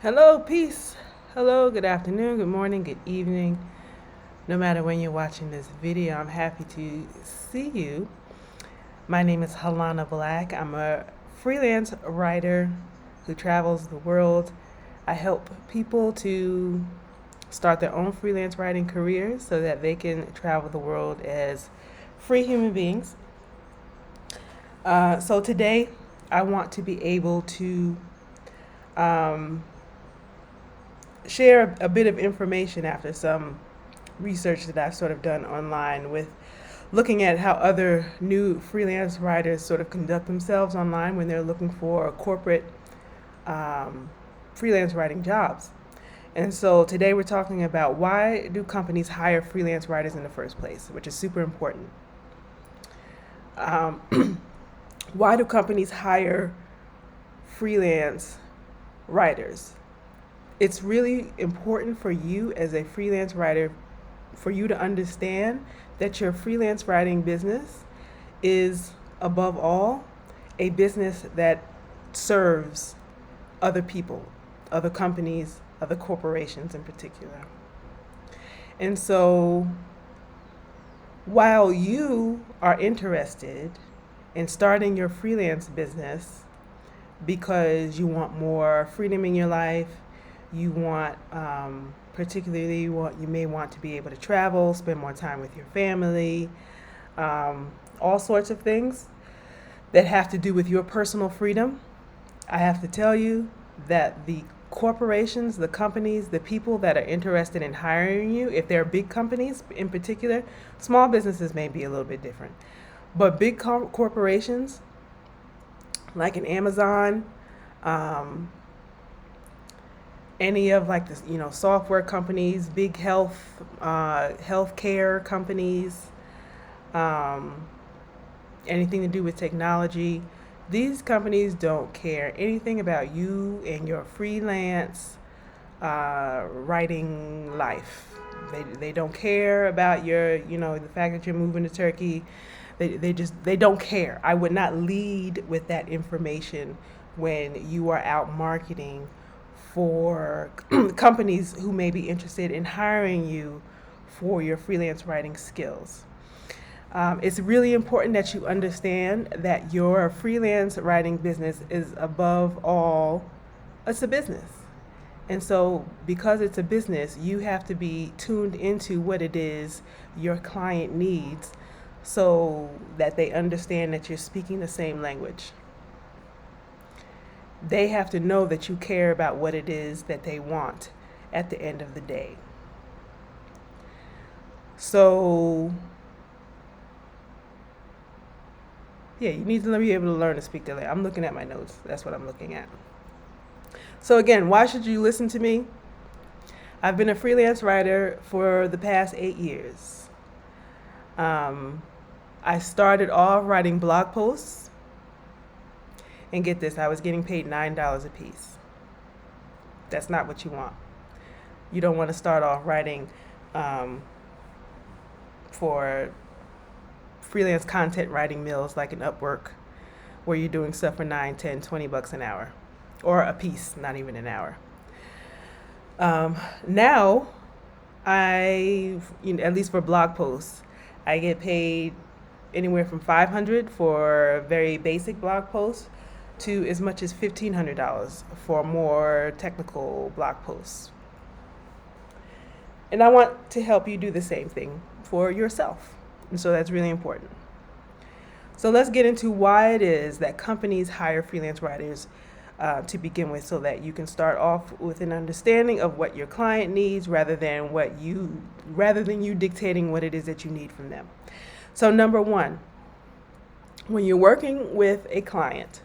Hello, peace. Hello, good afternoon, good morning, good evening. No matter when you're watching this video, I'm happy to see you. My name is Halana Black. I'm a freelance writer who travels the world. I help people to start their own freelance writing careers so that they can travel the world as free human beings. So today, I want to be able to um, share a bit of information after some research that I've sort of done online with looking at how other new freelance writers sort of conduct themselves online when they're looking for corporate um, freelance writing jobs. And so today we're talking about why do companies hire freelance writers in the first place, which is super important. Why do companies hire freelance writers? It's really important for you as a freelance writer for you to understand that your freelance writing business is, above all, a business that serves other people, other companies, other corporations in particular. And so, while you are interested in starting your freelance business because you want more freedom in your life, you want, particularly, you may want to be able to travel, spend more time with your family, all sorts of things that have to do with your personal freedom. I have to tell you that the corporations, the companies, the people that are interested in hiring you, if they're big companies in particular, small businesses may be a little bit different, but big corporations like an Amazon, um, any of like this, software companies, big healthcare companies, um, anything to do with technology. These companies don't care anything about you and your freelance writing life. They don't care about your, the fact that you're moving to Turkey. They don't care. I would not lead with that information when you are out marketing for companies who may be interested in hiring you for your freelance writing skills. It's really important that you understand that your freelance writing business is, above all, it's a business. And so, because it's a business, you have to be tuned into what it is your client needs so that they understand that you're speaking the same language. They have to know that you care about what it is that they want at the end of the day. So, yeah, you need to be able to learn to speak their language. I'm looking at my notes. That's what I'm looking at. So, again, why should you listen to me? I've been a freelance writer for the past 8 years. I started off writing blog posts, and get this, I was getting paid $9 a piece. That's not what you want. You don't want to start off writing for freelance content writing mills like an Upwork, where you're doing stuff for 9, 10, 20 bucks an hour, or a piece, not even an hour. Now, at least for blog posts, I get paid anywhere from $500 for very basic blog posts to as much as $1,500 for more technical blog posts. And I want to help you do the same thing for yourself. And so that's really important. So let's get into why it is that companies hire freelance writers to begin with, so that you can start off with an understanding of what your client needs rather than you dictating what it is that you need from them. So number one, when you're working with a client,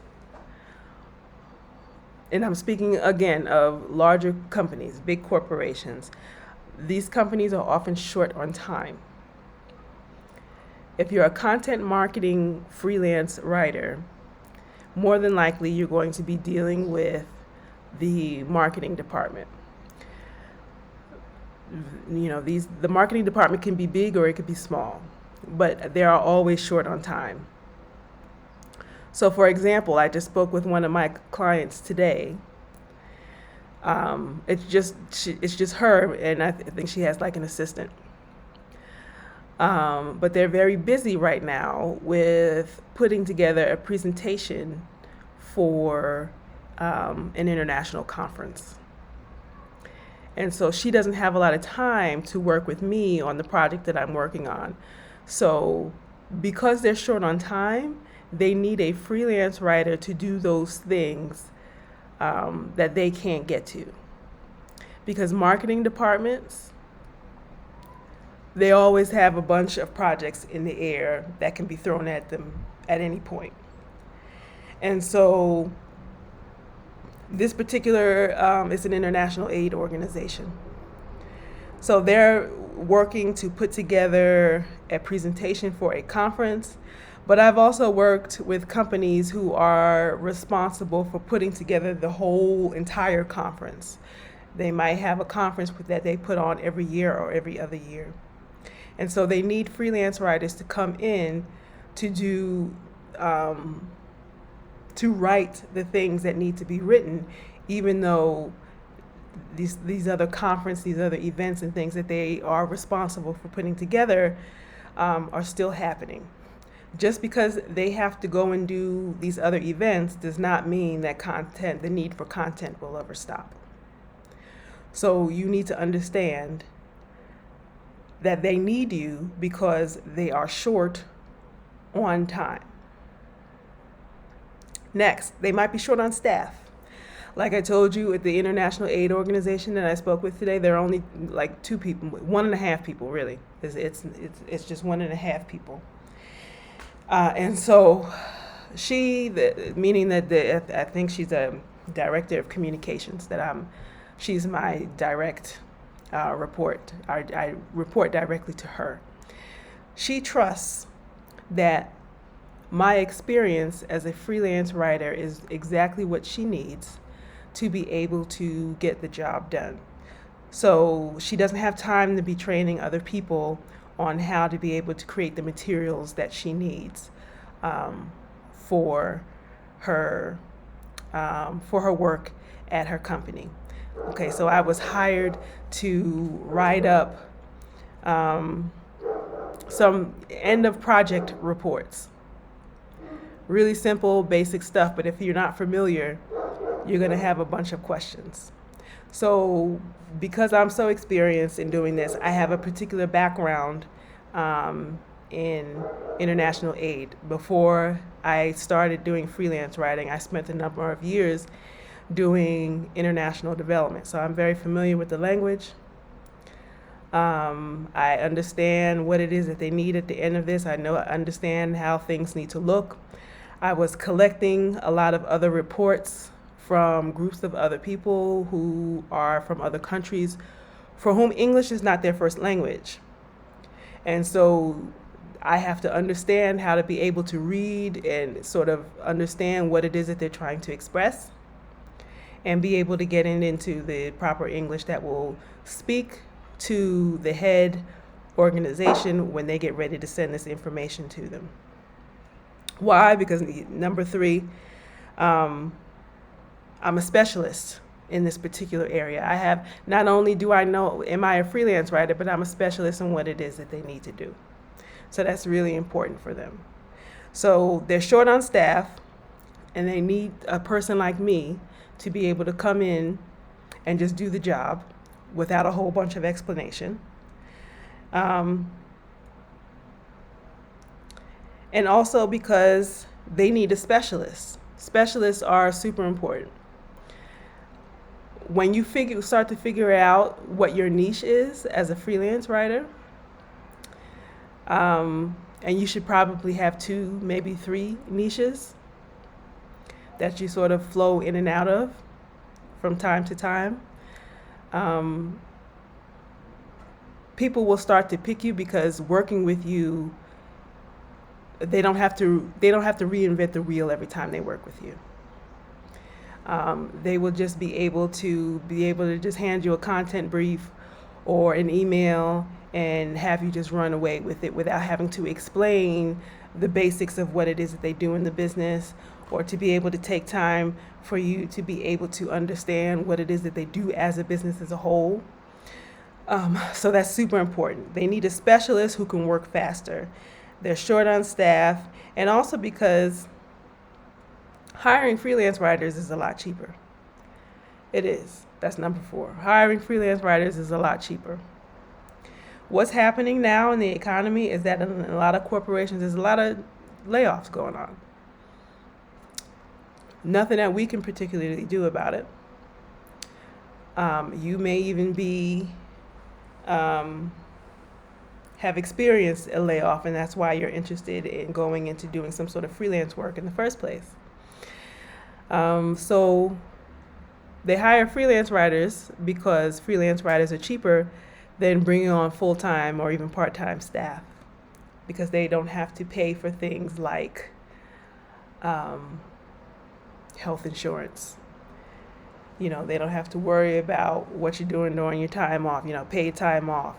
and I'm speaking again of larger companies, big corporations, these companies are often short on time. If you're a content marketing freelance writer, more than likely you're going to be dealing with the marketing department. The marketing department can be big or it could be small, but they are always short on time. So, for example, I just spoke with one of my clients today, It's just her, and I think she has like an assistant. But they're very busy right now with putting together a presentation for an international conference. And so she doesn't have a lot of time to work with me on the project that I'm working on. So because they're short on time, they need a freelance writer to do those things that they can't get to. Because marketing departments, they always have a bunch of projects in the air that can be thrown at them at any point. And so this particular is an international aid organization. So they're working to put together a presentation for a conference, but I've also worked with companies who are responsible for putting together the whole entire conference. They might have a conference that they put on every year or every other year. And so they need freelance writers to come in to do to write the things that need to be written, even though these other conferences, these other events and things that they are responsible for putting together are still happening. Just because they have to go and do these other events does not mean that the need for content will ever stop. So you need to understand that they need you because they are short on time. Next, they might be short on staff. Like I told you, at the International Aid Organization that I spoke with today, there are only like 2 people, 1.5 people really. It's just 1.5 people. And so meaning that I think she's a director of communications, she's my direct report. I report directly to her. She trusts that my experience as a freelance writer is exactly what she needs to be able to get the job done. So she doesn't have time to be training other people on how to be able to create the materials that she needs for her work at her company. Okay, so I was hired to write up some end of project reports. Really simple, basic stuff, but if you're not familiar, you're going to have a bunch of questions. So because I'm so experienced in doing this, I have a particular background in international aid. Before I started doing freelance writing, I spent a number of years doing international development. So I'm very familiar with the language. I understand what it is that they need at the end of this. I understand how things need to look. I was collecting a lot of other reports from groups of other people who are from other countries for whom English is not their first language. And so I have to understand how to be able to read and sort of understand what it is that they're trying to express and be able to get into the proper English that will speak to the head organization when they get ready to send this information to them. Why? Because number 3, I'm a specialist in this particular area. Not only am I a freelance writer, but I'm a specialist in what it is that they need to do. So that's really important for them. So they're short on staff, and they need a person like me to be able to come in and just do the job without a whole bunch of explanation. And also because they need a specialist. Specialists are super important. When you start to figure out what your niche is as a freelance writer, and you should probably have 2, maybe 3 niches that you sort of flow in and out of from time to time. People will start to pick you because working with you, they don't have to reinvent the wheel every time they work with you. They will just be able to just hand you a content brief or an email and have you just run away with it without having to explain the basics of what it is that they do in the business or to be able to take time for you to be able to understand what it is that they do as a business as a whole. So that's super important. They need a specialist who can work faster. They're short on staff, and also because hiring freelance writers is a lot cheaper. It is. That's number 4. Hiring freelance writers is a lot cheaper. What's happening now in the economy is that in a lot of corporations, there's a lot of layoffs going on. Nothing that we can particularly do about it. You may even be have experienced a layoff, and that's why you're interested in going into doing some sort of freelance work in the first place. So they hire freelance writers because freelance writers are cheaper than bringing on full-time or even part-time staff, because they don't have to pay for things like health insurance. They don't have to worry about what you're doing during your time off, paid time off,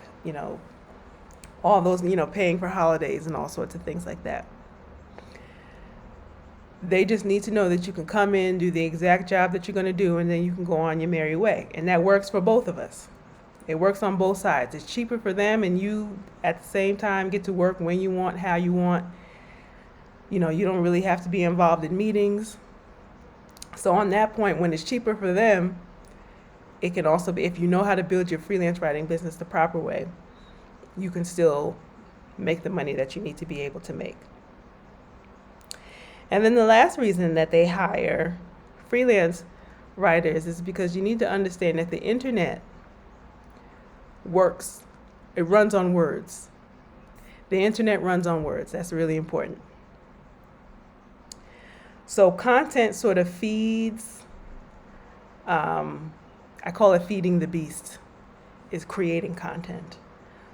all those, paying for holidays and all sorts of things like that. They just need to know that you can come in, do the exact job that you're going to do, and then you can go on your merry way. And that works for both of us. It works on both sides. It's cheaper for them, and you, at the same time, get to work when you want, how you want. You don't really have to be involved in meetings. So on that point, when it's cheaper for them, it can also be, if you know how to build your freelance writing business the proper way, you can still make the money that you need to be able to make. And then the last reason that they hire freelance writers is because you need to understand that the internet works. It runs on words. The internet runs on words. That's really important. So content sort of feeds, I call it feeding the beast, is creating content.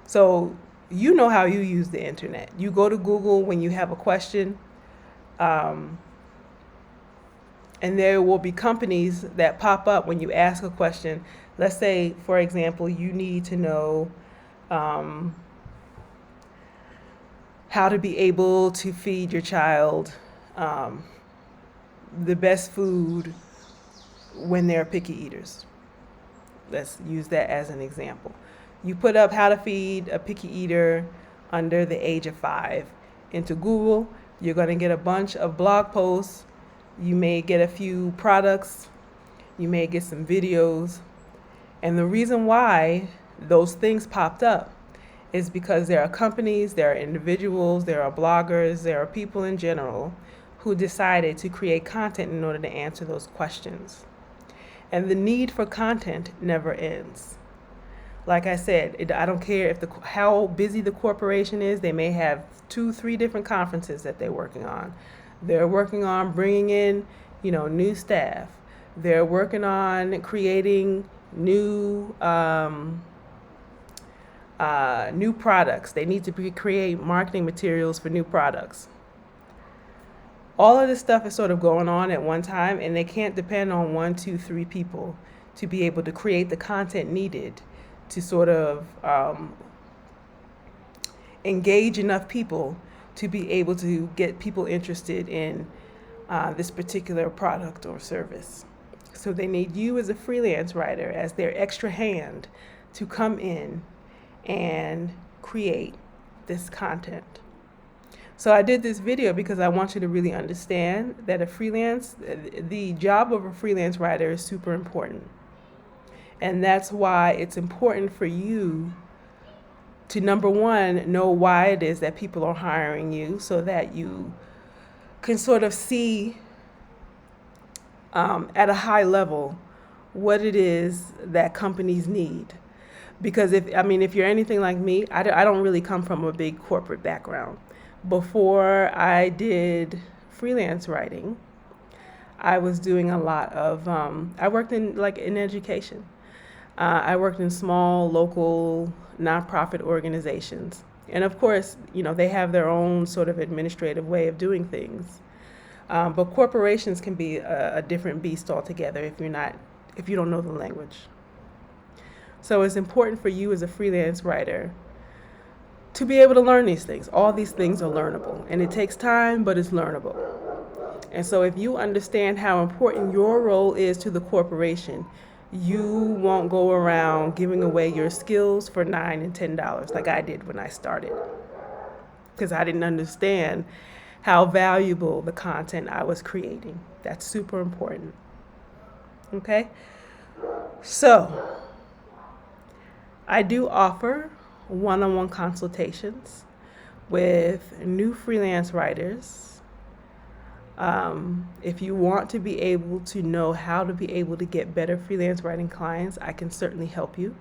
So you know how you use the internet. You go to Google when you have a question, and there will be companies that pop up when you ask a question. Let's say, for example, you need to know how to be able to feed your child the best food when they're picky eaters. Let's use that as an example. You put up how to feed a picky eater under the age of 5 into Google. You're going to get a bunch of blog posts. You may get a few products. You may get some videos. And the reason why those things popped up is because there are companies, there are individuals, there are bloggers, there are people in general who decided to create content in order to answer those questions. And the need for content never ends. Like I said, I don't care how busy the corporation is. They may have 2-3 different conferences that they're working on. They're working on bringing in, new staff. They're working on creating new products. They need to create marketing materials for new products. All of this stuff is sort of going on at one time, and they can't depend on 1, 2, 3 people to be able to create the content needed to sort of engage enough people to be able to get people interested in this particular product or service. So they need you as a freelance writer, as their extra hand, to come in and create this content. So I did this video because I want you to really understand that the job of a freelance writer is super important. And that's why it's important for you to, number one, know why it is that people are hiring you, so that you can sort of see at a high level what it is that companies need. Because if you're anything like me, I don't really come from a big corporate background. Before I did freelance writing, I was doing a lot of, I worked in education. I worked in small, local, nonprofit organizations. And of course, they have their own sort of administrative way of doing things. But corporations can be a different beast altogether if you don't know the language. So it's important for you as a freelance writer to be able to learn these things. All these things are learnable, and it takes time, but it's learnable. And so if you understand how important your role is to the corporation, you won't go around giving away your skills for $9 and $10 like I did when I started, because I didn't understand how valuable the content I was creating. That's super important. Okay? So, I do offer one-on-one consultations with new freelance writers. If you want to be able to know how to be able to get better freelance writing clients, I can certainly help you.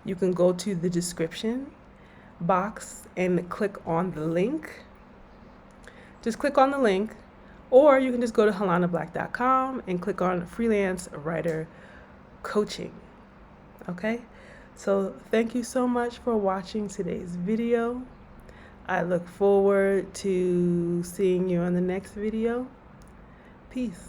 You can go to the description box and click on the link. Just click on the link, or you can just go to helanablack.com and click on Freelance Writer Coaching. Okay? So thank you so much for watching today's video. I look forward to seeing you on the next video. Peace.